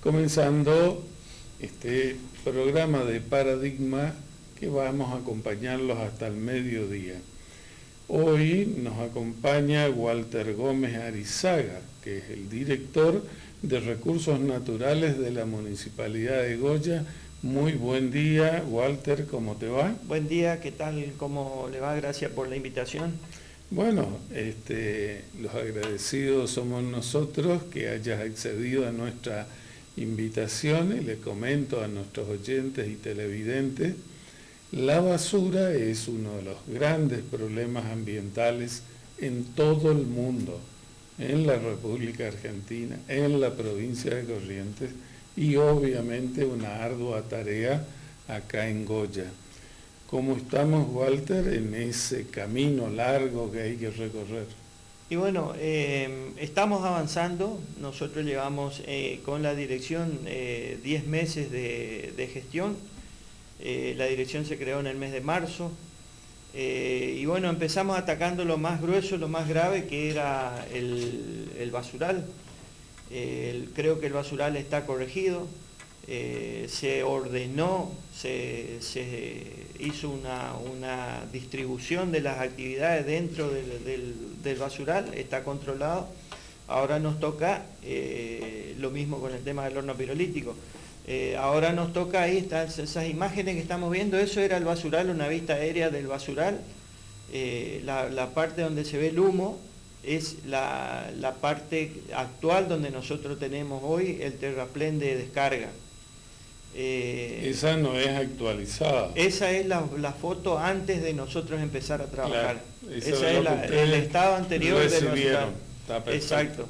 comenzando este programa de Paradigma que vamos a acompañarlos hasta el mediodía. Hoy nos acompaña Walter Gómez Arizaga, que es el director de Recursos Naturales de la Municipalidad de Goya. Muy buen día, Walter, ¿cómo te va? Buen día, ¿qué tal? ¿Cómo le va? Gracias por la invitación. Bueno, los agradecidos somos nosotros que hayas accedido a nuestra invitación, y le comento a nuestros oyentes y televidentes, la basura es uno de los grandes problemas ambientales en todo el mundo, en la República Argentina, en la provincia de Corrientes y obviamente una ardua tarea acá en Goya. ¿Cómo estamos, Walter, en ese camino largo que hay que recorrer? Y bueno, estamos avanzando. Nosotros llevamos con la dirección 10 meses de gestión. La dirección se creó en el mes de marzo. Y bueno, empezamos atacando lo más grueso, lo más grave, que era el basural. Creo que el basural está corregido. Se ordenó, se hizo una distribución de las actividades dentro del basural, está controlado. Ahora nos toca lo mismo con el tema del horno pirolítico. Ahora nos toca, ahí están esas imágenes que estamos viendo, eso era el basural, una vista aérea del basural. La parte donde se ve el humo es la parte actual donde nosotros tenemos hoy el terraplén de descarga. Esa no es actualizada. Esa es la foto antes de nosotros empezar a trabajar. Claro, esa es el estado anterior de nuestra. Exacto.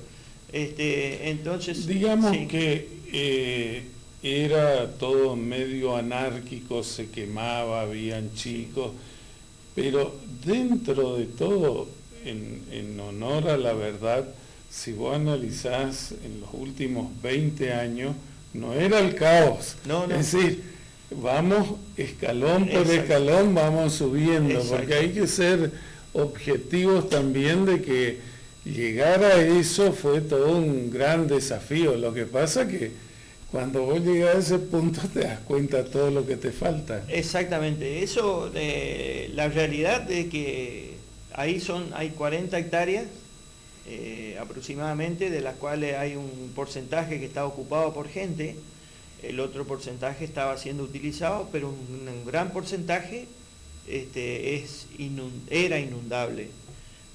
Entonces, digamos sí, que era todo medio anárquico, se quemaba, habían chicos, pero dentro de todo, en honor a la verdad, si vos analizás en los últimos 20 años, no era el caos. No. Es decir, vamos escalón por escalón, vamos subiendo, porque hay que ser objetivos también de que llegar a eso fue todo un gran desafío. Lo que pasa que cuando vos llegas a ese punto te das cuenta de todo lo que te falta. Exactamente. Eso, la realidad de que hay 40 hectáreas aproximadamente, de las cuales hay un porcentaje que está ocupado por gente, el otro porcentaje estaba siendo utilizado, pero un gran porcentaje era inundable.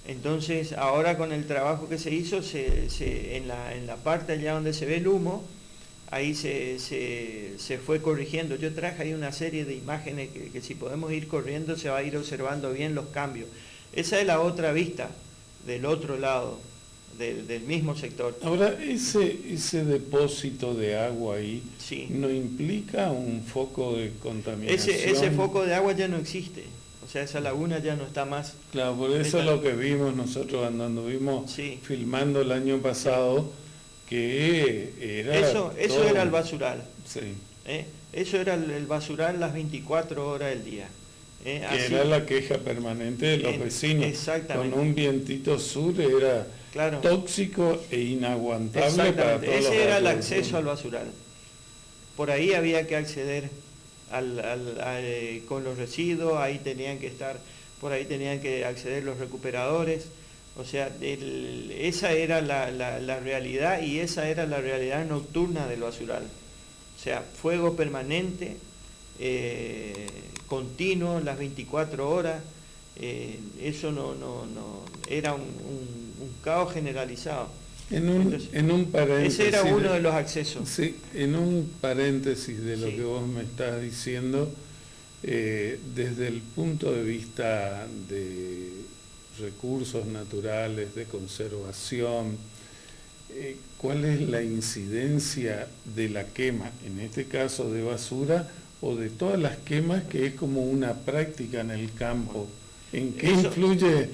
Entonces, ahora con el trabajo que se hizo, en la parte allá donde se ve el humo, ahí se fue corrigiendo. Yo traje ahí una serie de imágenes que si podemos ir corriendo se va a ir observando bien los cambios. Esa es la otra vista, del otro lado, del mismo sector. Ahora, ese depósito de agua ahí, sí, ¿no implica un foco de contaminación? Ese foco de agua ya no existe. O sea, esa laguna ya no está más. Claro, por eso es lo que vimos nosotros cuando anduvimos filmando el año pasado, que era... Eso era el basural. Sí. Eso era el basural las 24 horas del día. Que era la queja permanente de los vecinos. Exactamente. Con un vientito sur era tóxico e inaguantable para todos. Ese era el acceso al basural. Por ahí había que acceder con los residuos, ahí tenían que estar, por ahí tenían que acceder los recuperadores. O sea, esa era la realidad, y esa era la realidad nocturna del basural. O sea, fuego permanente, continuo, las 24 horas, eso no era un caos generalizado. En un paréntesis, ese era uno de los accesos. Sí, en un paréntesis de lo que vos me estás diciendo, desde el punto de vista de recursos naturales, de conservación, ¿cuál es la incidencia de la quema, en este caso de basura, o de todas las quemas, que es como una práctica en el campo? ¿En qué influye?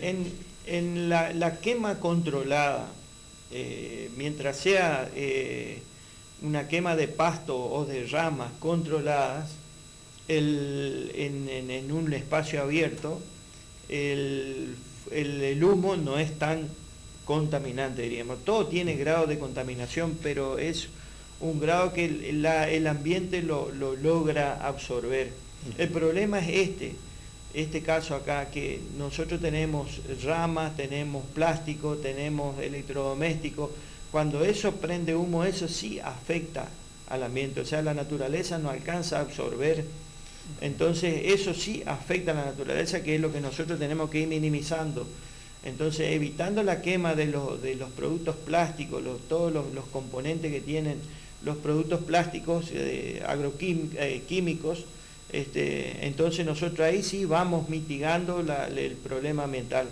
En la quema controlada, mientras sea una quema de pasto o de ramas controladas, en un espacio abierto, el humo no es tan contaminante, diríamos. Todo tiene grado de contaminación, pero es un grado que el ambiente lo logra absorber. El problema es este caso acá, que nosotros tenemos ramas, tenemos plástico, tenemos electrodomésticos. Cuando eso prende humo, eso sí afecta al ambiente, o sea, la naturaleza no alcanza a absorber. Entonces eso sí afecta a la naturaleza, que es lo que nosotros tenemos que ir minimizando. Entonces, evitando la quema de los productos plásticos, todos los componentes que tienen los productos plásticos agroquímicos, entonces nosotros ahí sí vamos mitigando el problema ambiental.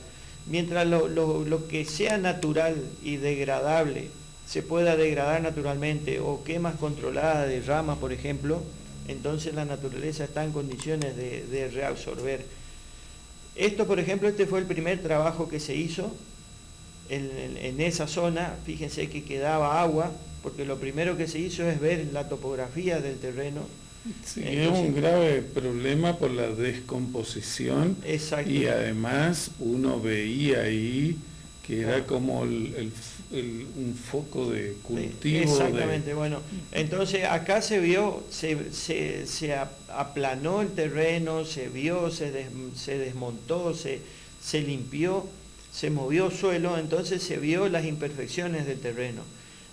Mientras lo que sea natural y degradable se pueda degradar naturalmente, o quemas controladas de ramas, por ejemplo, entonces la naturaleza está en condiciones de reabsorber. Esto, por ejemplo, este fue el primer trabajo que se hizo en esa zona. Fíjense que quedaba agua, porque lo primero que se hizo es ver la topografía del terreno. Sí, entonces, es un grave problema por la descomposición. Exacto. Y además uno veía ahí que era como un foco de cultivo. Exactamente, bueno, entonces acá se vio, se aplanó el terreno, se vio, se desmontó, se limpió, se movió suelo, entonces se vio las imperfecciones del terreno.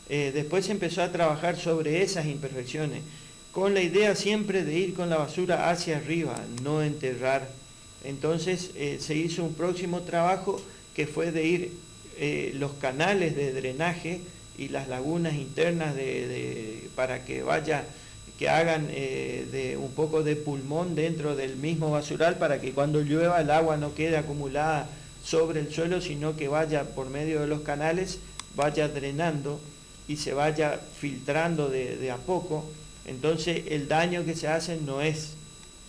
Después se empezó a trabajar sobre esas imperfecciones, con la idea siempre de ir con la basura hacia arriba, no enterrar. Entonces se hizo un próximo trabajo que fue de ir los canales de drenaje y las lagunas internas para que hagan un poco de pulmón dentro del mismo basural, para que cuando llueva el agua no quede acumulada sobre el suelo, sino que vaya por medio de los canales, vaya drenando y se vaya filtrando de a poco. Entonces el daño que se hace no es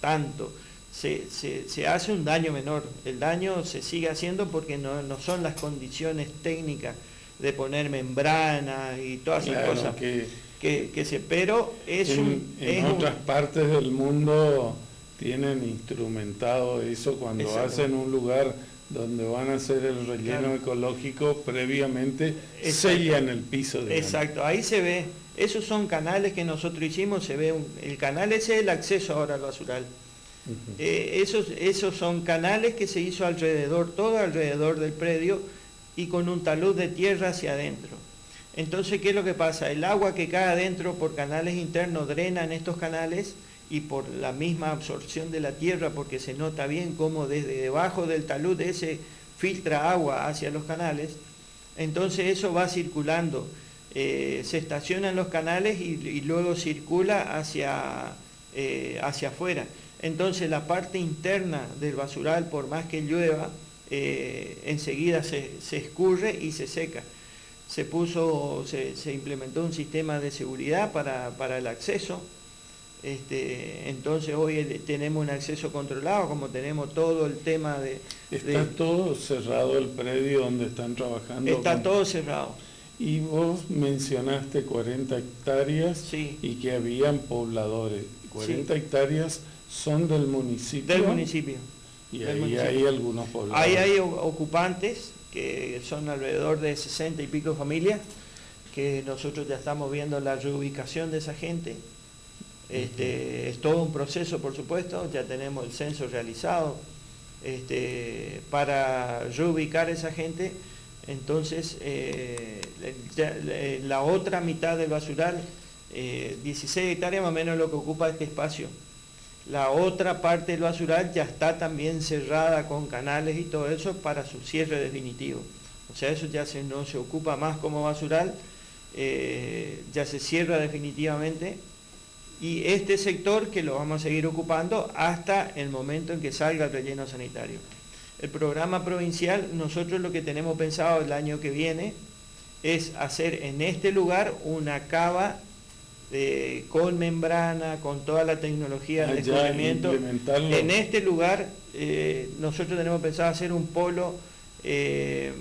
tanto. Se hace un daño menor, el daño se sigue haciendo porque no son las condiciones técnicas de poner membrana y todas esas cosas pero en otras partes del mundo tienen instrumentado eso. Cuando hacen un lugar donde van a hacer el relleno ecológico, previamente sellan el piso. Exacto, ahí se ve, esos son canales que nosotros hicimos, se ve el canal ese es el acceso ahora al basural. Esos son canales que se hizo todo alrededor del predio, y con un talud de tierra hacia adentro. Entonces, ¿qué es lo que pasa? El agua que cae adentro por canales internos drena en estos canales, y por la misma absorción de la tierra, porque se nota bien cómo desde debajo del talud ese filtra agua hacia los canales. Entonces eso va circulando, se estaciona en los canales y luego circula hacia afuera. Entonces la parte interna del basural, por más que llueva, enseguida se escurre y se seca. Se implementó un sistema de seguridad para el acceso. Entonces hoy tenemos un acceso controlado, como tenemos todo el tema ¿Está todo cerrado el predio donde están trabajando? Está todo cerrado. Y vos mencionaste 40 hectáreas, sí, y que habían pobladores. 40 sí. hectáreas son del municipio. Del municipio. Y ahí hay algunos pobladores. Ahí hay ocupantes, que son alrededor de 60 y pico familias, que nosotros ya estamos viendo la reubicación de esa gente. Es todo un proceso, por supuesto, ya tenemos el censo realizado para reubicar a esa gente. Entonces, la otra mitad del basural, 16 hectáreas más o menos lo que ocupa este espacio. La otra parte del basural ya está también cerrada con canales y todo eso para su cierre definitivo. O sea, eso ya no se ocupa más como basural, ya se cierra definitivamente. Y este sector que lo vamos a seguir ocupando hasta el momento en que salga el relleno sanitario. El programa provincial, nosotros lo que tenemos pensado el año que viene es hacer en este lugar una cava con membrana, con toda la tecnología de descubrimiento. En este lugar nosotros tenemos pensado hacer un polo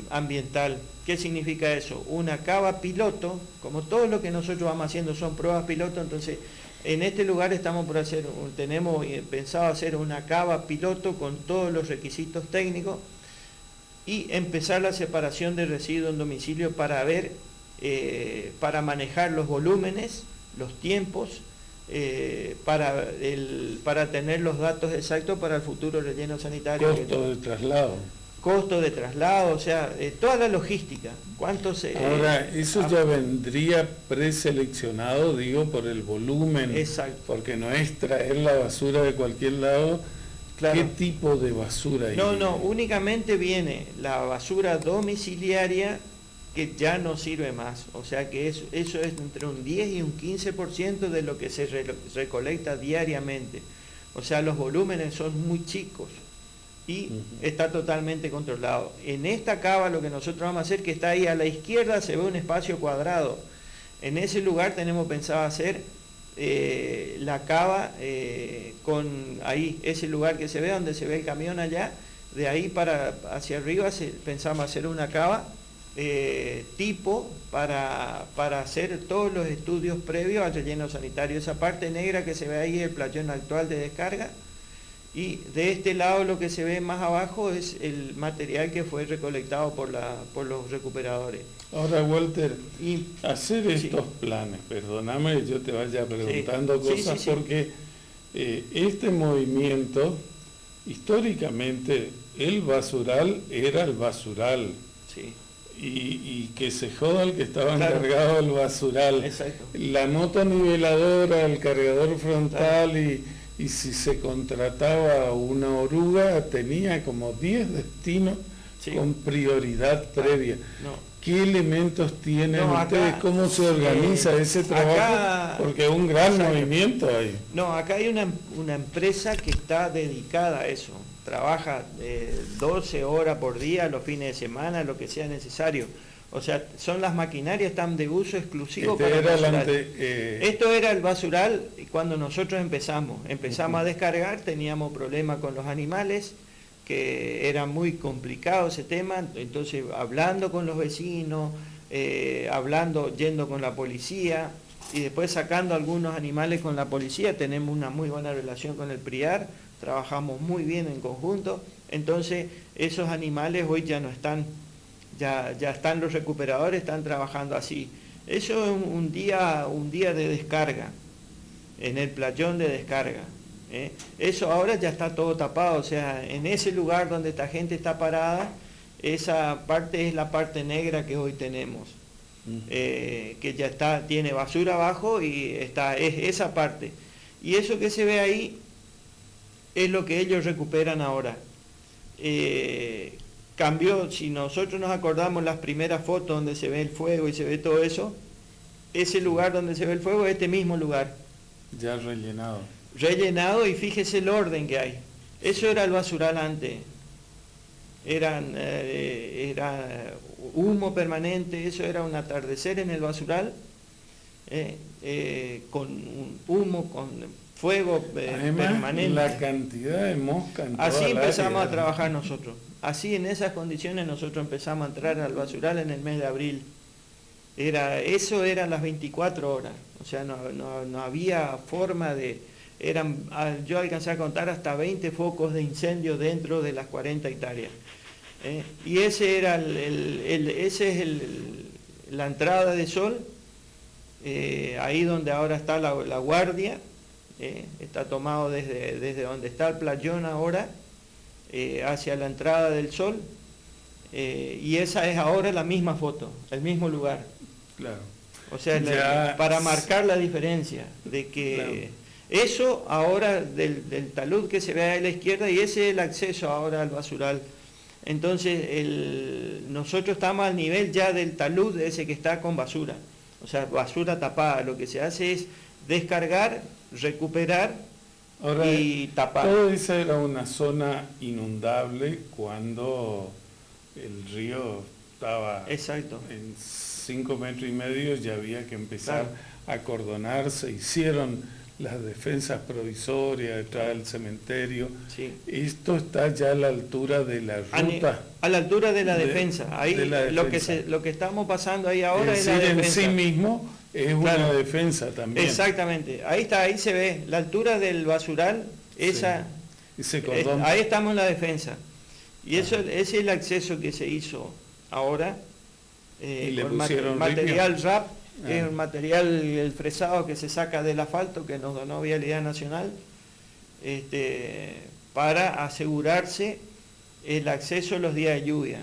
ambiental. ¿Qué significa eso? Una cava piloto, como todo lo que nosotros vamos haciendo son pruebas piloto, entonces en este lugar tenemos pensado hacer una cava piloto con todos los requisitos técnicos y empezar la separación de residuos en domicilio para manejar los volúmenes los tiempos para tener los datos exactos para el futuro relleno sanitario. Costo de traslado. Costo de traslado, o sea, toda la logística. Ahora, eso ya vendría preseleccionado, digo, por el volumen. Exacto. Porque no es traer la basura de cualquier lado. Claro. ¿Qué tipo de basura hay? No, únicamente viene la basura domiciliaria que ya no sirve más. O sea que eso es entre un 10 y un 15% de lo que se recolecta diariamente. O sea, los volúmenes son muy chicos y está totalmente controlado. En esta cava lo que nosotros vamos a hacer, que está ahí a la izquierda, se ve un espacio cuadrado. En ese lugar tenemos pensado hacer la cava con ahí, ese lugar que se ve, donde se ve el camión allá, de ahí hacia arriba pensamos hacer una cava tipo para hacer todos los estudios previos al relleno sanitario. Esa parte negra que se ve ahí, el playón actual de descarga, y de este lado lo que se ve más abajo es el material que fue recolectado por los recuperadores. Ahora, Walter, hacer estos planes, perdóname que yo te vaya preguntando cosas, porque este movimiento, históricamente, el basural era el basural. Sí. Y que se joda el que estaba encargado del basural. Exacto. La motoniveladora, el cargador frontal, y si se contrataba una oruga, tenía como 10 destinos con prioridad previa. ¿Qué elementos tienen ustedes? ¿Cómo se organiza ese trabajo? Porque es un gran movimiento ahí. No, acá hay una empresa que está dedicada a eso. Trabaja 12 horas por día, los fines de semana, lo que sea necesario. O sea, las maquinarias están de uso exclusivo para el basural. Esto era el basural cuando nosotros empezamos a descargar, teníamos problemas con los animales, que era muy complicado ese tema, entonces hablando con los vecinos, yendo con la policía, y después sacando algunos animales con la policía. Tenemos una muy buena relación con el PRIAR, trabajamos muy bien en conjunto, entonces esos animales hoy ya no están, ya están los recuperadores, están trabajando así. Eso es un día de descarga, en el playón de descarga. Eso ahora ya está todo tapado, o sea, en ese lugar donde esta gente está parada, esa parte es la parte negra que hoy tenemos, que ya tiene basura abajo y es esa parte. Y eso que se ve ahí es lo que ellos recuperan ahora. Cambió, si nosotros nos acordamos las primeras fotos donde se ve el fuego y se ve todo eso, ese lugar donde se ve el fuego es este mismo lugar. Ya rellenado. Rellenado, y fíjese el orden que hay. Eso era el basural antes. Era humo permanente, eso era un atardecer en el basural, con un humo, con fuego permanente. La cantidad de mosca en toda Así la empezamos área. a trabajar nosotros. Así, en esas condiciones, nosotros empezamos a entrar al basural en el mes de abril. Eso eran las 24 horas. O sea, no había forma de... yo alcancé a contar hasta 20 focos de incendio dentro de las 40 hectáreas. Y ese era la entrada de sol, ahí donde ahora está la guardia, está tomado desde donde está el playón ahora, hacia la entrada del sol, y esa es ahora la misma foto, el mismo lugar. Claro. O sea, para marcar la diferencia de que... Claro. Eso ahora del talud que se ve a la izquierda, y ese es el acceso ahora al basural. Entonces nosotros estamos al nivel ya del talud ese que está con basura, o sea, basura tapada. Lo que se hace es descargar, recuperar y tapar. Todo eso era una zona inundable cuando el río estaba en 5,5 metros, ya había que empezar a acordonarse. Hicieron las defensas provisorias detrás del cementerio. Sí. Esto está ya a la altura de la ruta. A la altura de la defensa. Ahí lo que estamos pasando ahí ahora es la defensa. En sí mismo es una defensa también. Exactamente. Ahí se ve la altura del basural, ese cordón. Ahí estamos en la defensa. Y ese es el acceso que se hizo ahora, y le con pusieron material RAP. Es un material, el fresado que se saca del asfalto que nos donó Vialidad Nacional, para asegurarse el acceso los días de lluvia.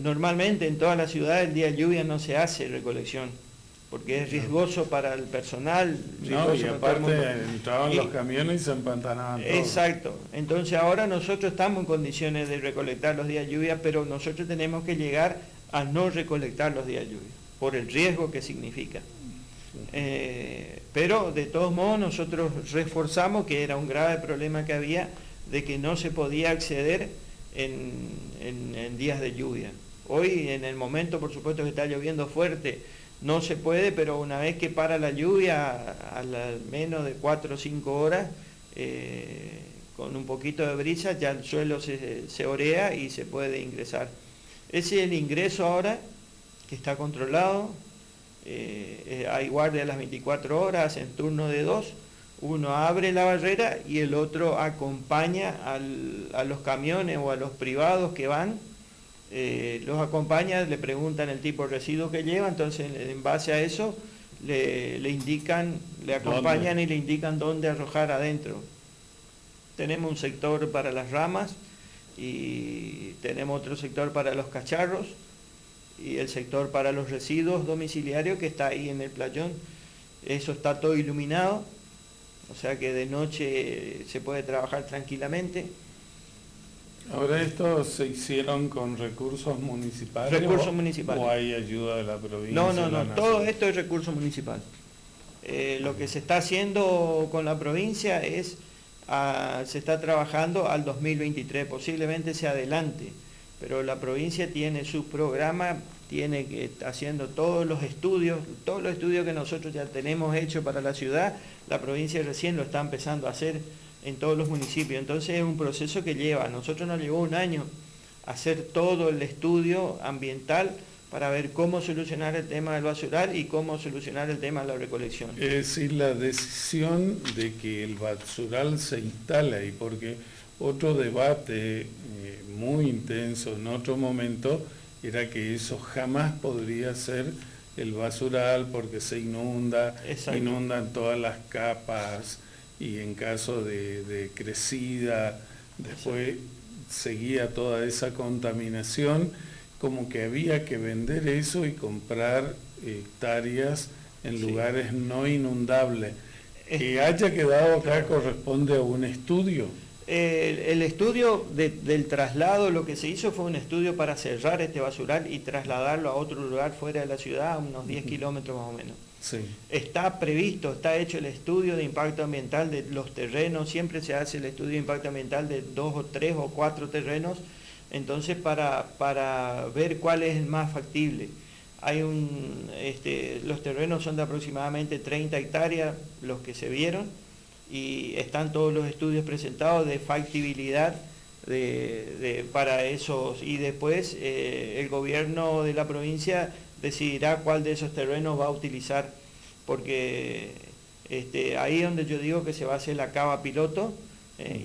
Normalmente en toda la ciudad el día de lluvia no se hace recolección, porque es riesgoso para el personal. No, y aparte entraban los camiones y se empantanaban todos. Exacto. Entonces ahora nosotros estamos en condiciones de recolectar los días de lluvia, pero nosotros tenemos que llegar a no recolectar los días de lluvia, por el riesgo que significa. Pero de todos modos nosotros reforzamos que era un grave problema que había de que no se podía acceder en días de lluvia. Hoy, en el momento, por supuesto que está lloviendo fuerte, no se puede, pero una vez que para la lluvia, al menos de 4 o 5 horas, con un poquito de brisa, ya el suelo se orea y se puede ingresar. Ese es el ingreso ahora, que está controlado. Hay guardia a las 24 horas, en turno de 2. Uno abre la barrera y el otro acompaña a los camiones o a los privados que van, los acompaña, le preguntan el tipo de residuos que lleva, entonces en base a eso le indican, le acompañan y le indican dónde arrojar adentro. Tenemos un sector para las ramas y tenemos otro sector para los cacharros y el sector para los residuos domiciliarios que está ahí en el playón. Eso está todo iluminado. O sea que de noche se puede trabajar tranquilamente. Ahora esto se hicieron con recursos municipales. Recursos municipales. ¿O hay ayuda de la provincia? No, todo esto es recurso municipal. Lo que se está haciendo con la provincia es, se está trabajando al 2023, posiblemente se adelante, pero la provincia tiene su programa, tiene que haciendo todos los estudios que nosotros ya tenemos hecho para la ciudad, la provincia recién lo está empezando a hacer en todos los municipios. Entonces es un proceso que lleva, a nosotros nos llevó un año hacer todo el estudio ambiental para ver cómo solucionar el tema del basural y cómo solucionar el tema de la recolección. Es decir, la decisión de que el basural se instale ahí, porque otro debate muy intenso en otro momento era que eso jamás podría ser el basural porque se inundan todas las capas y en caso de crecida, después seguía toda esa contaminación, como que había que vender eso y comprar hectáreas en lugares no inundables. Que haya quedado acá corresponde a un estudio. El estudio del traslado, lo que se hizo fue un estudio para cerrar este basural y trasladarlo a otro lugar fuera de la ciudad, a unos 10 kilómetros más o menos. Sí. Está previsto, está hecho el estudio de impacto ambiental de los terrenos, siempre se hace el estudio de impacto ambiental de 2 o 3 o 4 terrenos, entonces para ver cuál es el más factible. Los terrenos son de aproximadamente 30 hectáreas, los que se vieron, y están todos los estudios presentados de factibilidad para esos, y después el gobierno de la provincia decidirá cuál de esos terrenos va a utilizar, porque ahí es donde yo digo que se va a hacer la cava piloto,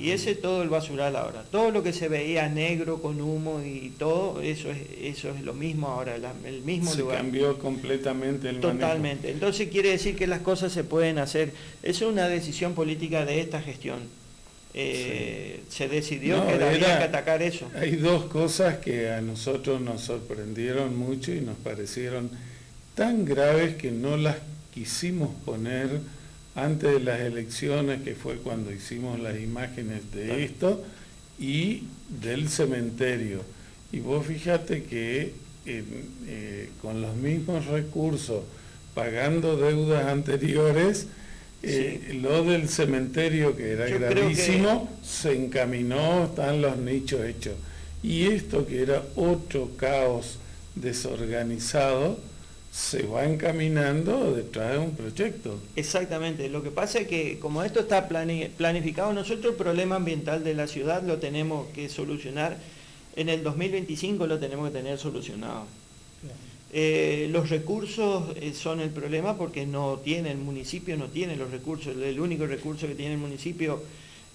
y ese es todo el basural ahora. Todo lo que se veía negro con humo y todo, eso es lo mismo ahora, el mismo lugar. Se cambió completamente el manejo. Totalmente. Entonces quiere decir que las cosas se pueden hacer. Eso es una decisión política de esta gestión. Se decidió que había que atacar eso. Hay dos cosas que a nosotros nos sorprendieron mucho y nos parecieron tan graves que no las quisimos poner antes de las elecciones, que fue cuando hicimos las imágenes de esto, y del cementerio. Y vos fíjate que con los mismos recursos, pagando deudas anteriores, lo del cementerio, que era gravísimo, se encaminó, están los nichos hechos. Y esto, que era otro caos desorganizado, se va encaminando detrás de un proyecto. Exactamente. Lo que pasa es que como esto está planificado, nosotros el problema ambiental de la ciudad lo tenemos que solucionar. En el 2025 lo tenemos que tener solucionado. Los recursos son el problema porque el municipio no tiene los recursos. El único recurso que tiene el municipio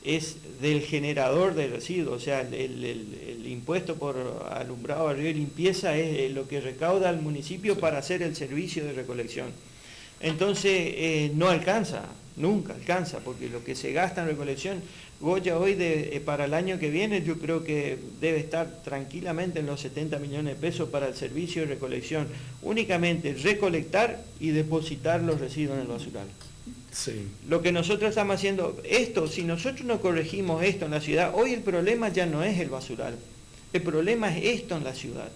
es del generador de residuos, o sea, el impuesto por alumbrado, barrido y limpieza es lo que recauda el municipio para hacer el servicio de recolección. Entonces, no alcanza, nunca alcanza, porque lo que se gasta en recolección, Goya hoy para el año que viene yo creo que debe estar tranquilamente en los 70 millones de pesos para el servicio de recolección, únicamente recolectar y depositar los residuos en el basural. Sí. Lo que nosotros estamos haciendo, si nosotros no corregimos esto en la ciudad, hoy el problema ya no es el basural, el problema es esto en la ciudad.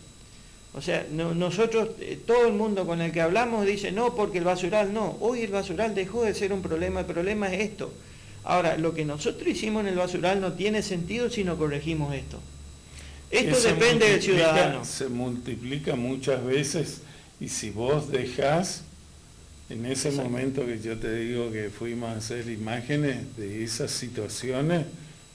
O sea, nosotros, todo el mundo con el que hablamos dice, no, porque el basural no, hoy el basural dejó de ser un problema, el problema es esto. Ahora, lo que nosotros hicimos en el basural no tiene sentido si no corregimos esto. Esto depende del ciudadano. Se multiplica muchas veces y si vos dejás, en ese Exacto. momento que yo te digo que fuimos a hacer imágenes de esas situaciones,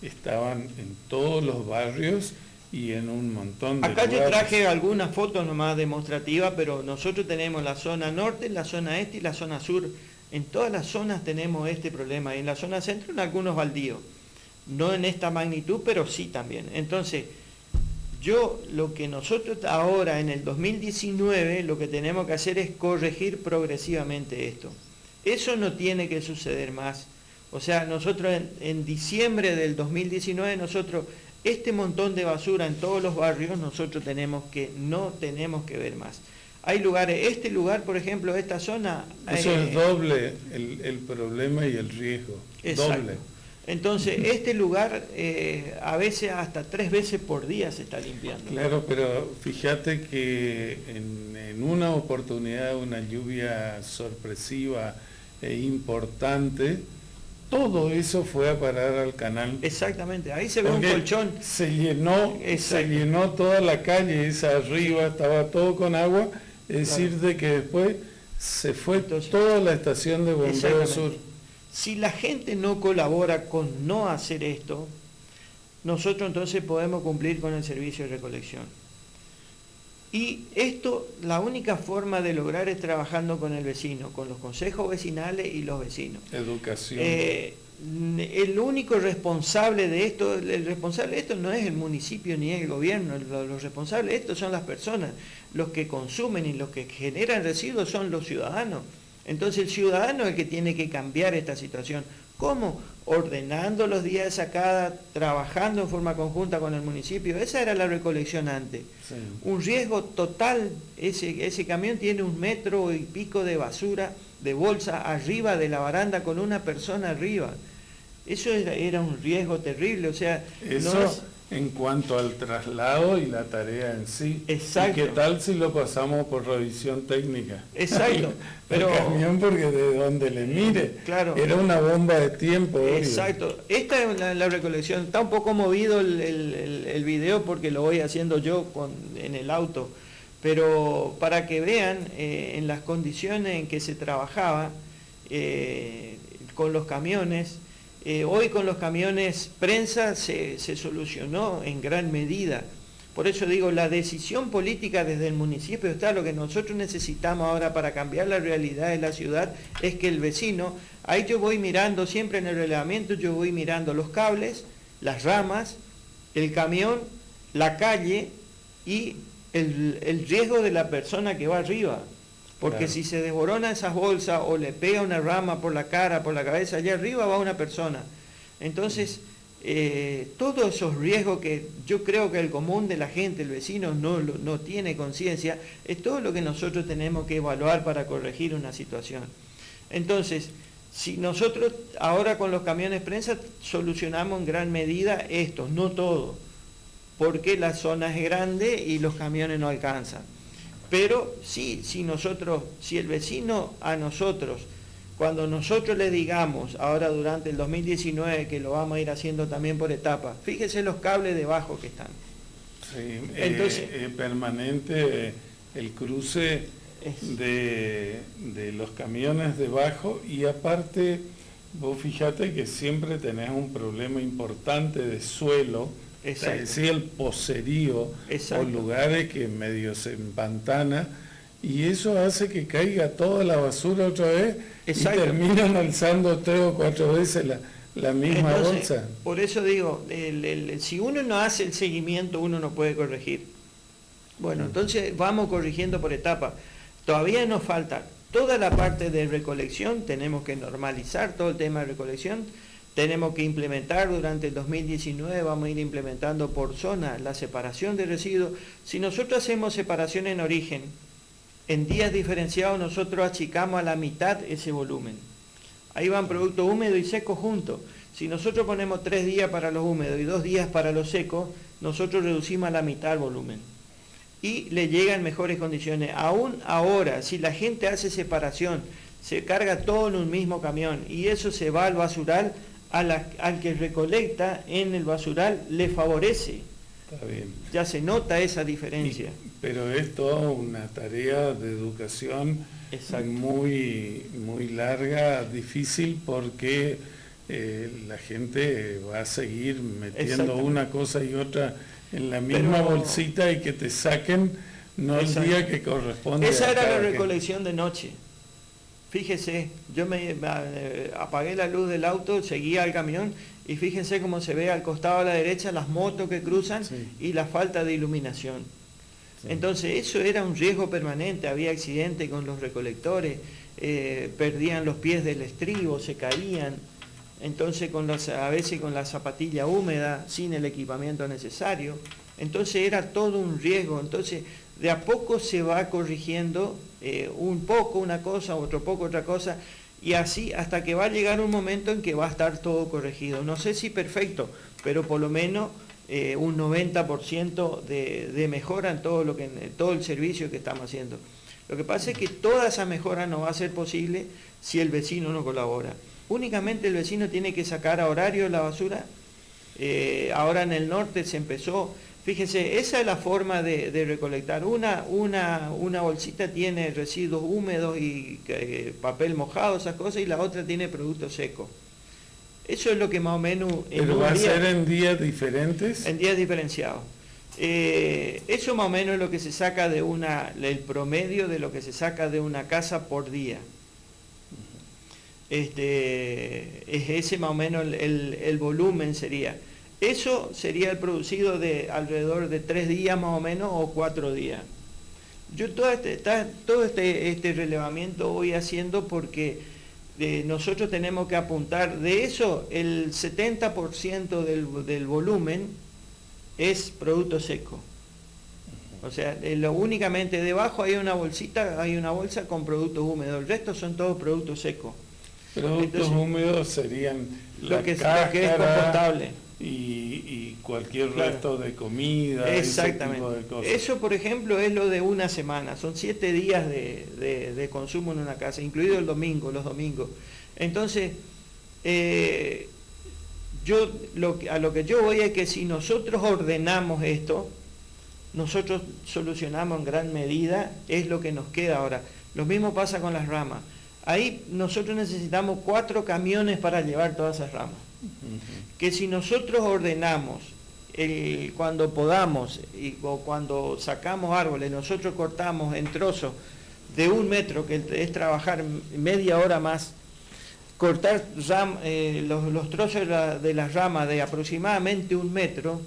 estaban en todos los barrios y en un montón de Acá lugares. yo traje algunas fotos nomás demostrativas, pero nosotros tenemos la zona norte, la zona este y la zona sur. En todas las zonas tenemos este problema. En la zona centro en algunos baldíos. No en esta magnitud, pero sí también. Entonces, lo que nosotros ahora en el 2019 lo que tenemos que hacer es corregir progresivamente esto. Eso no tiene que suceder más. O sea, nosotros en diciembre del 2019, este montón de basura en todos los barrios, nosotros no tenemos que ver más. Hay lugares, este lugar, por ejemplo, esta zona... Eso es doble el problema y el riesgo. Exacto. Doble. Entonces, este lugar a veces hasta 3 veces por día se está limpiando. Claro, pero fíjate que en una oportunidad, una lluvia sorpresiva e importante, todo eso fue a parar al canal. Exactamente, ahí se ve Porque un colchón. Se llenó toda la calle, esa arriba, estaba todo con agua, es decir, de que después se fue toda la estación de bombeo sur. Si la gente no colabora con no hacer esto, nosotros entonces podemos cumplir con el servicio de recolección. Y esto, la única forma de lograr es trabajando con el vecino, con los consejos vecinales y los vecinos. Educación. El único responsable de esto, el responsable de esto no es el municipio ni el gobierno, los responsables de esto son las personas, los que consumen y los que generan residuos son los ciudadanos. Entonces el ciudadano es el que tiene que cambiar esta situación. ¿Cómo? Ordenando los días de sacada, trabajando en forma conjunta con el municipio. Esa era la recolección antes. Sí. Un riesgo total, ese camión tiene 1,5 metros de basura, de bolsa, arriba de la baranda con una persona arriba. Eso era un riesgo terrible, o sea... Eso no es... en cuanto al traslado y la tarea en sí. Exacto. ¿Y qué tal si lo pasamos por revisión técnica? Exacto. Pero el camión, porque de donde le mire, claro, era una bomba de tiempo. Exacto. Obvio. Esta es la recolección. Está un poco movido el video porque lo voy haciendo yo en el auto. Pero para que vean en las condiciones en que se trabajaba con los camiones, hoy con los camiones prensa se solucionó en gran medida. Por eso digo, la decisión política desde el municipio está. Lo que nosotros necesitamos ahora para cambiar la realidad de la ciudad es que el vecino, ahí yo voy mirando, siempre en el reglamento yo voy mirando los cables, las ramas, el camión, la calle y el riesgo de la persona que va arriba. Porque claro, si se desborona esas bolsas o le pega una rama por la cara, por la cabeza, allá arriba va una persona. Entonces, todos esos riesgos que yo creo que el común de la gente, el vecino, no tiene conciencia, es todo lo que nosotros tenemos que evaluar para corregir una situación. Entonces, si nosotros ahora con los camiones prensa solucionamos en gran medida esto, no todo, porque la zona es grande y los camiones no alcanzan. Pero sí, si el vecino a nosotros, cuando nosotros le digamos, ahora durante el 2019, que lo vamos a ir haciendo también por etapas, fíjese los cables debajo que están. Sí, entonces, permanente el cruce de los camiones debajo, y aparte, vos fíjate que siempre tenés un problema importante de suelo. Exacto. Es decir, el poserío. Exacto. O lugares que medio se empantana, y eso hace que caiga toda la basura otra vez. Exacto. Y terminan alzando 3 o 4 veces la misma Entonces, bolsa. por eso digo, si uno no hace el seguimiento, uno no puede corregir. Bueno, entonces vamos corrigiendo por etapas. Todavía nos falta toda la parte de recolección, tenemos que normalizar todo el tema de recolección, tenemos que implementar durante el 2019, vamos a ir implementando por zona la separación de residuos. Si nosotros hacemos separación en origen, en días diferenciados nosotros achicamos a la mitad ese volumen. Ahí van productos húmedos y secos juntos. Si nosotros ponemos 3 días para los húmedos y 2 días para los secos, nosotros reducimos a la mitad el volumen. Y le llegan mejores condiciones. Aún ahora, si la gente hace separación, se carga todo en un mismo camión y eso se va al basural, al que recolecta en el basural le favorece. Está bien. Ya se nota esa diferencia. Pero es toda una tarea de educación muy, muy larga, difícil, porque la gente va a seguir metiendo una cosa y otra en la misma bolsita y que te saquen no el día que corresponde. Esa era la recolección de noche. Fíjese, yo me apagué la luz del auto, seguía al camión y fíjense cómo se ve al costado a la derecha las motos que cruzan y la falta de iluminación. Entonces eso era un riesgo permanente, había accidentes con los recolectores, perdían los pies del estribo, se caían, entonces a veces con la zapatilla húmeda, sin el equipamiento necesario, entonces era todo un riesgo. Entonces de a poco se va corrigiendo un poco una cosa, otro poco otra cosa, y así hasta que va a llegar un momento en que va a estar todo corregido. No sé si perfecto, pero por lo menos un 90% de mejora en todo el servicio que estamos haciendo. Lo que pasa es que toda esa mejora no va a ser posible si el vecino no colabora. Únicamente el vecino tiene que sacar a horario la basura. Ahora en el norte se empezó, fíjense, esa es la forma de recolectar. Una bolsita tiene residuos húmedos y papel mojado, esas cosas, y la otra tiene productos secos. Eso es lo que más o menos... ¿Pero va a ser en días diferentes? En días diferenciados. Eso más o menos es lo que se saca el promedio de lo que se saca de una casa por día. Es ese más o menos el volumen sería. Eso sería el producido de alrededor de 3 días más o menos o 4 días. Yo todo este relevamiento voy haciendo porque nosotros tenemos que apuntar, de eso el 70% del volumen es producto seco. O sea, únicamente debajo hay una bolsa con productos húmedos, el resto son todos productos secos. Productos húmedos serían lo que es compostable. Y cualquier resto de comida. Exactamente. Ese tipo de cosas. Eso, por ejemplo, es lo de una semana. Son 7 días de consumo en una casa, incluido los domingos. Entonces, a lo que yo voy es que si nosotros ordenamos esto, nosotros solucionamos en gran medida, es lo que nos queda ahora. Lo mismo pasa con las ramas. Ahí nosotros necesitamos 4 camiones para llevar todas esas ramas. Que si nosotros ordenamos cuando podamos o cuando sacamos árboles, nosotros cortamos en trozos de 1 metro, que es trabajar media hora más, cortar los trozos de las ramas de aproximadamente 1 metro,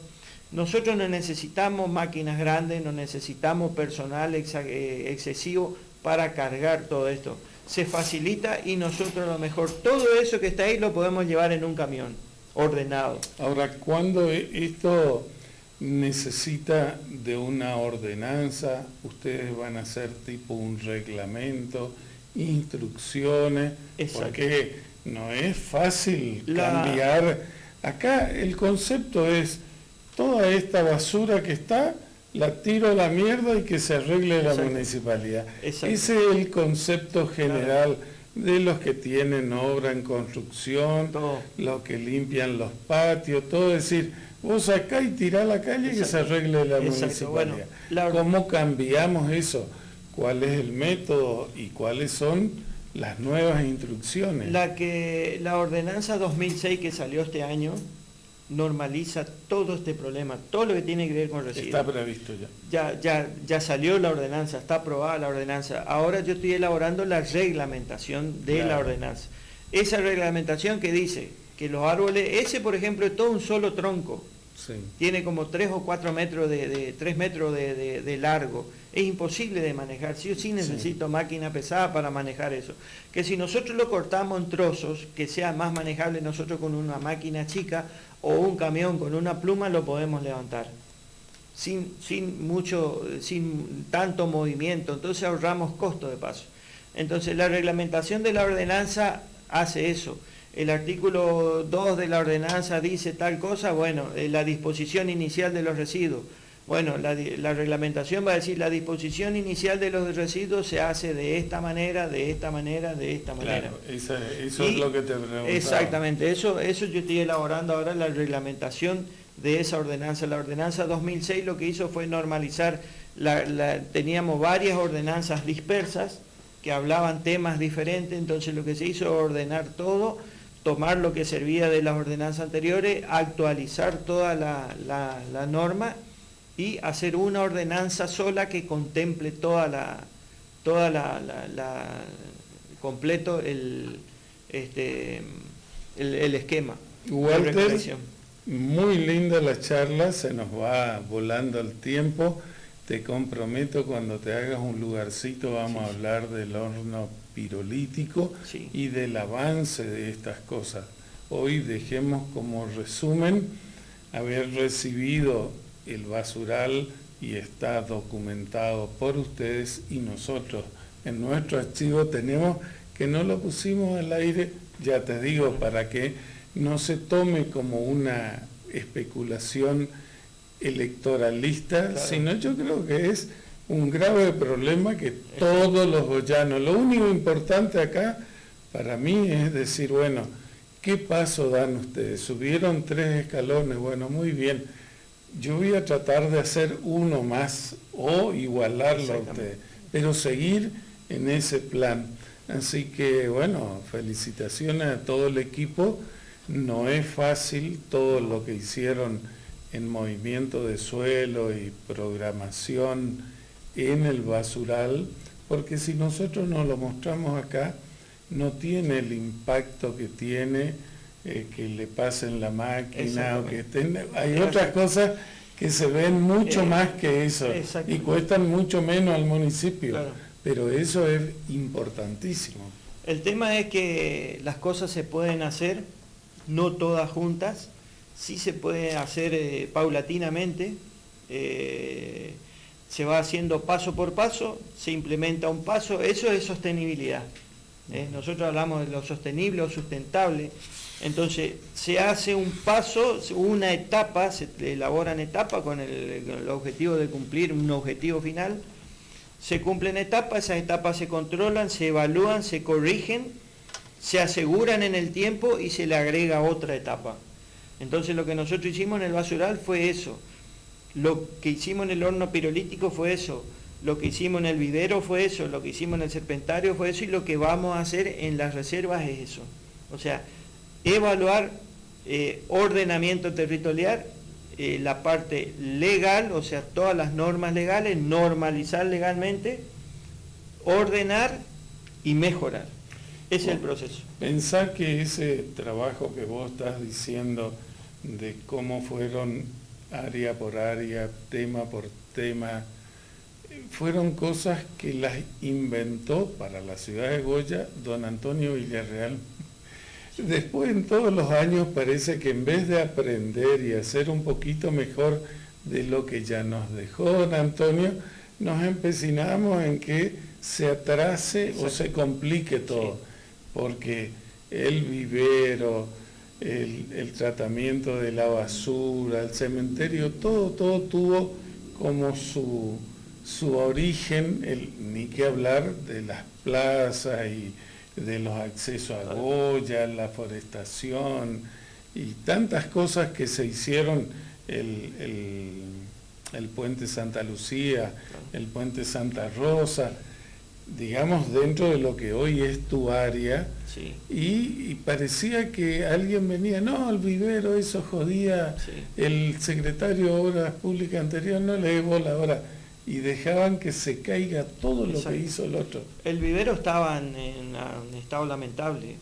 nosotros no necesitamos máquinas grandes, no necesitamos personal excesivo para cargar todo esto. Se facilita y nosotros a lo mejor todo eso que está ahí lo podemos llevar en un camión ordenado. Ahora, ¿cuándo esto necesita de una ordenanza? Ustedes van a hacer tipo un reglamento, instrucciones, porque no es fácil cambiar. Acá el concepto es toda esta basura que está, la tiro a la mierda y que se arregle la municipalidad. Ese es el concepto general de los que tienen obra en construcción, los que limpian los patios, todo. Es decir, vos acá y tirá a la calle y que se arregle la municipalidad. Bueno, ¿cómo cambiamos eso? ¿Cuál es el método y cuáles son las nuevas instrucciones? La ordenanza 2006 que salió este año normaliza todo este problema, todo lo que tiene que ver con residuos. Está previsto ya. Ya salió la ordenanza, está aprobada la ordenanza. Ahora yo estoy elaborando la reglamentación de la ordenanza. Esa reglamentación que dice que los árboles, ese por ejemplo es todo un solo tronco, sí. Tiene como 3 o 4 metros 3 metros de largo, es imposible de manejar, sí o sí necesito máquina pesada para manejar eso, que si nosotros lo cortamos en trozos, que sea más manejable nosotros con una máquina chica o un camión con una pluma lo podemos levantar, sin tanto movimiento, entonces ahorramos costo de paso. Entonces la reglamentación de la ordenanza hace eso. El artículo 2 de la ordenanza dice tal cosa, bueno, la disposición inicial de los residuos. Bueno, la reglamentación va a decir la disposición inicial de los residuos se hace de esta manera, de esta manera, de esta manera. Claro, eso es lo que te preguntaba. Exactamente, eso yo estoy elaborando ahora la reglamentación de esa ordenanza. La ordenanza 2006 lo que hizo fue normalizar, teníamos varias ordenanzas dispersas que hablaban temas diferentes, entonces lo que se hizo es ordenar todo, tomar lo que servía de las ordenanzas anteriores, actualizar toda la norma y hacer una ordenanza sola que contemple completo el esquema. Walter, muy linda la charla, se nos va volando el tiempo. Te comprometo, cuando te hagas un lugarcito vamos a hablar del horno pirolítico y del avance de estas cosas. Hoy dejemos como resumen haber recibido el basural y está documentado por ustedes, y nosotros en nuestro archivo tenemos, que no lo pusimos al aire, ya te digo, para que no se tome como una especulación electoralista, claro, sino yo creo que es un grave problema que todos los goyanos, lo único importante acá para mí es decir, bueno, ¿qué paso dan ustedes? Subieron 3 escalones, bueno, muy bien, yo voy a tratar de hacer uno más o igualarlo a ustedes, pero seguir en ese plan. Así que bueno, felicitaciones a todo el equipo, no es fácil todo lo que hicieron en movimiento de suelo y programación en el basural, porque si nosotros no lo mostramos acá, no tiene el impacto que tiene que le pasen la máquina, o que estén, hay otras cosas que se ven mucho más que eso y cuestan mucho menos al municipio, claro, pero eso es importantísimo. El tema es que las cosas se pueden hacer, no todas juntas, sí se puede hacer paulatinamente, se va haciendo paso por paso, se implementa un paso, eso es sostenibilidad. Nosotros hablamos de lo sostenible o sustentable, entonces se hace un paso, una etapa, se elaboran etapas con el objetivo de cumplir un objetivo final, se cumplen etapas, esas etapas se controlan, se evalúan, se corrigen, se aseguran en el tiempo y se le agrega otra etapa. Entonces lo que nosotros hicimos en el basural fue eso, lo que hicimos en el horno pirolítico fue eso, lo que hicimos en el vivero fue eso, lo que hicimos en el serpentario fue eso, y lo que vamos a hacer en las reservas es eso. O sea, evaluar ordenamiento territorial, la parte legal, o sea, todas las normas legales, normalizar legalmente, ordenar y mejorar. Ese es el proceso. Pensá que ese trabajo que vos estás diciendo de cómo fueron área por área, tema por tema, fueron cosas que las inventó para la ciudad de Goya don Antonio Villarreal. Después, en todos los años, parece que en vez de aprender y hacer un poquito mejor de lo que ya nos dejó don Antonio, nos empecinamos en que se atrase o se complique todo. Sí. Porque el vivero, el tratamiento de la basura, el cementerio, todo tuvo como su origen, ni que hablar de las plazas y de los accesos a Goya, la forestación y tantas cosas que se hicieron, el puente Santa Lucía, el puente Santa Rosa, digamos, dentro de lo que hoy es tu área, sí. y parecía que alguien venía, no, el vivero, eso jodía, sí. El secretario de Obras Públicas anterior no le dio bola ahora, y dejaban que se caiga todo lo que hizo el otro. El vivero estaba en estado lamentable,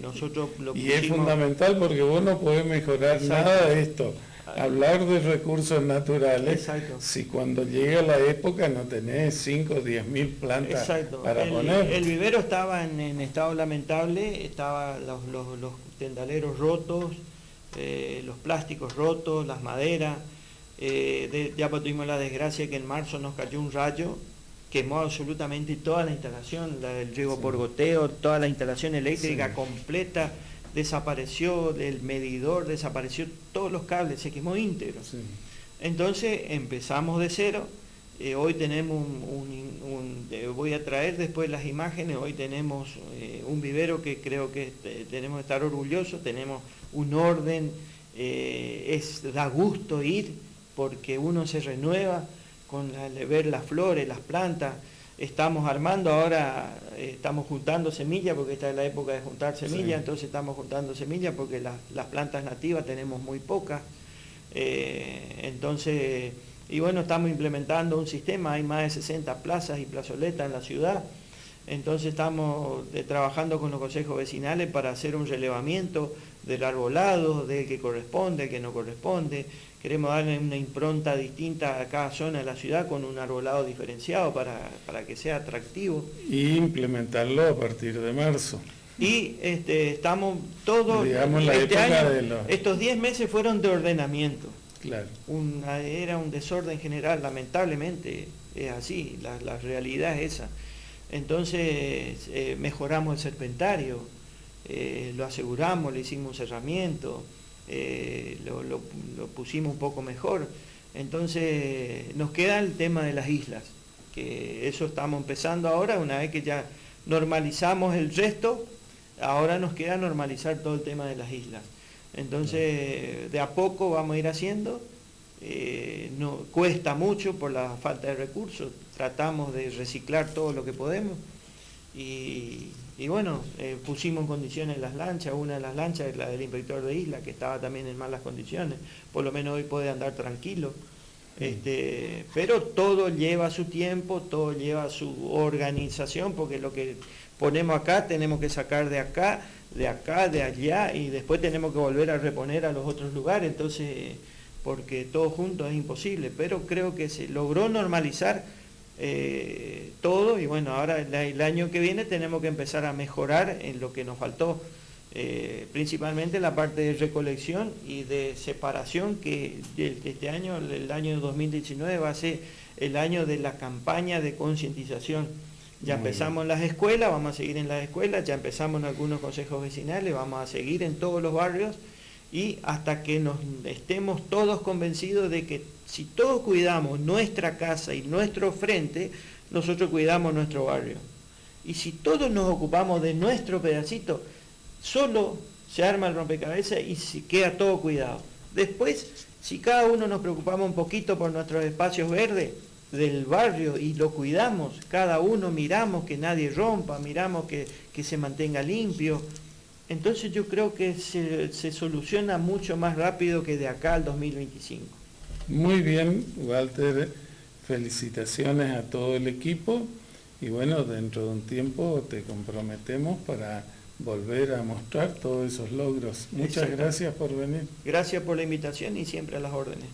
Nosotros lo Y pusimos, es fundamental porque vos no podés mejorar exacto, nada de esto. Hablar de recursos naturales, exacto, si cuando llega la época no tenés 5 o 10 mil plantas exacto. para poner. El vivero estaba en estado lamentable, estaban los tendaleros rotos, los plásticos rotos, las maderas. Ya tuvimos la desgracia que en marzo nos cayó un rayo, quemó absolutamente toda la instalación, el riego Sí. por goteo, toda la instalación eléctrica Sí. completa, desapareció el medidor, desapareció todos los cables, se quemó íntegro. Sí. Entonces empezamos de cero. Hoy tenemos voy a traer después las imágenes, hoy tenemos un vivero que creo que tenemos que estar orgullosos, tenemos un orden, da gusto ir porque uno se renueva con ver las flores, las plantas. Estamos armando ahora, estamos juntando semillas porque esta es la época de juntar semillas, Sí. entonces estamos juntando semillas porque las plantas nativas tenemos muy pocas. Entonces, y bueno, estamos implementando un sistema, hay más de 60 plazas y plazoletas en la ciudad, entonces estamos trabajando con los consejos vecinales para hacer un relevamiento del arbolado, del que corresponde, el que no corresponde. Queremos darle una impronta distinta a cada zona de la ciudad con un arbolado diferenciado para que sea atractivo. Y implementarlo a partir de marzo. Y estamos todos, Digamos, la este época año, de los... estos 10 meses fueron de ordenamiento. Claro. Era un desorden general, lamentablemente es así, la realidad es esa. Entonces mejoramos el serpentario, lo aseguramos, le hicimos un cerramiento, lo pusimos un poco mejor. Entonces nos queda el tema de las islas, que eso estamos empezando ahora, una vez que ya normalizamos el resto, ahora nos queda normalizar todo el tema de las islas. Entonces, de a poco vamos a ir haciendo, no, cuesta mucho por la falta de recursos, tratamos de reciclar todo lo que podemos y bueno, pusimos en condiciones las lanchas, una de las lanchas es la del inspector de isla, que estaba también en malas condiciones, por lo menos hoy puede andar tranquilo. Pero todo lleva su tiempo, todo lleva su organización, porque lo que ponemos acá tenemos que sacar de acá, de allá, y después tenemos que volver a reponer a los otros lugares, entonces, porque todo junto es imposible, pero creo que se logró normalizar todo, y bueno, ahora el año que viene tenemos que empezar a mejorar en lo que nos faltó, principalmente la parte de recolección y de separación, que este año, el año 2019 va a ser el año de la campaña de concientización. Ya empezamos en las escuelas, vamos a seguir en las escuelas, ya empezamos en algunos consejos vecinales, vamos a seguir en todos los barrios y hasta que nos estemos todos convencidos de que si todos cuidamos nuestra casa y nuestro frente, nosotros cuidamos nuestro barrio. Y si todos nos ocupamos de nuestro pedacito, solo se arma el rompecabezas y se queda todo cuidado. Después, si cada uno nos preocupamos un poquito por nuestros espacios verdes del barrio y lo cuidamos, cada uno miramos que nadie rompa, miramos que se mantenga limpio, entonces yo creo que se soluciona mucho más rápido que de acá al 2025. Muy bien, Walter, felicitaciones a todo el equipo y bueno, dentro de un tiempo te comprometemos para volver a mostrar todos esos logros. Muchas gracias por venir. Gracias por la invitación y siempre a las órdenes.